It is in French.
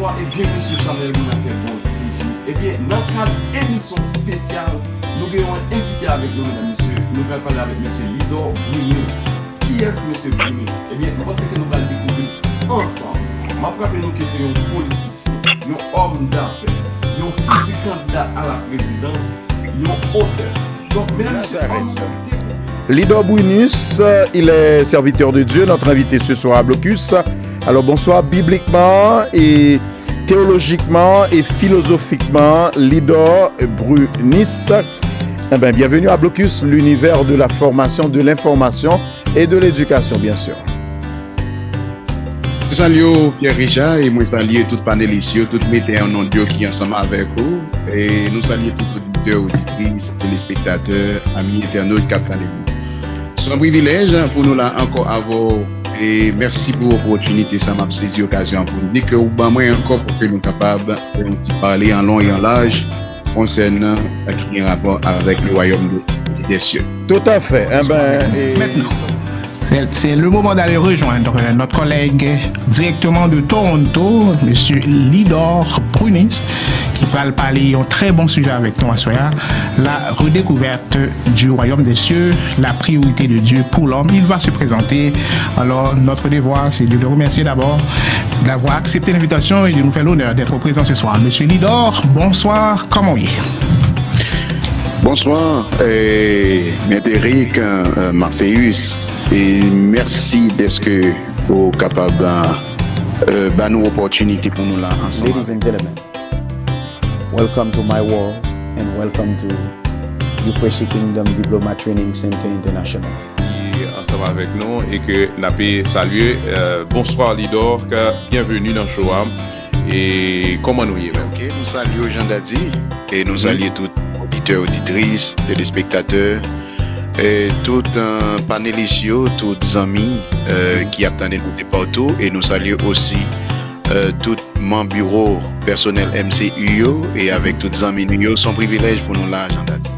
bonsoir et bienvenue sur Chanel Mounafé Bon TV. Eh bien, dans le cadre d'émission spéciale, nous avons un invité avec nous, mesdames et messieurs. Nous allons parler avec M. Lidor Brunis. Qui est-ce M. Brunis? Eh bien, nous pensons que nous allons découvrir ensemble. Je rappelle nous que c'est un politicien, un homme d'affaires, un futur candidat à la présidence, un auteur. Donc, mesdames et messieurs, Lidor Brunis, il est serviteur de Dieu, notre invité ce soir à Blocus. Alors bonsoir, bibliquement et théologiquement et philosophiquement, Lidor Brunis. Eh bien, bienvenue à Blocus, l'univers de la formation, de l'information et de l'éducation, bien sûr. Je salue Pierre-Richard et moi salue tout panélistes, tout mettez en nom de Dieu qui est ensemble avec vous. Et nous saluons tous les auditeurs, auditrices, téléspectateurs, amis internautes qui ont regardé. C'est un privilège pour nous là encore avoir et merci pour l'opportunité, ça m'a saisi l'occasion pour nous dire que vous avez encore pour que nous sommes capables de parler en long et en large concernant ce qui est en rapport avec le royaume des cieux. Tout à fait. Maintenant, c'est le moment d'aller rejoindre notre collègue directement de Toronto, M. Lidor Brunis, qui va parler un très bon sujet avec nous à soir, la redécouverte du royaume des cieux, la priorité de Dieu pour l'homme. Il va se présenter. Alors, notre devoir, c'est de le remercier d'abord d'avoir accepté l'invitation et de nous faire l'honneur d'être présent ce soir. M. Lidor, bonsoir, comment est-ce? Bonsoir, Médéric Marseillus, et merci d'être que vous capable de nous opportunité pour nous là ensemble. Ladies and gentlemen, welcome to my world and welcome to Euphrasia Kingdom Diploma Training Center International. Ensemble avec nous et que n'a pas saluer. Bonsoir Lidor, bienvenue dans Shoam. Et comment nous y est? Ok, nous saluons Jean Dadi et nous saluons tous auditeurs, auditrices, téléspectateurs, et tous panélistes, tous amis qui attendent nous de partout. Et nous saluons aussi tous mon bureau personnel MCU et avec tous les amis nous. C'est un privilège pour nous là, Jean Dadi.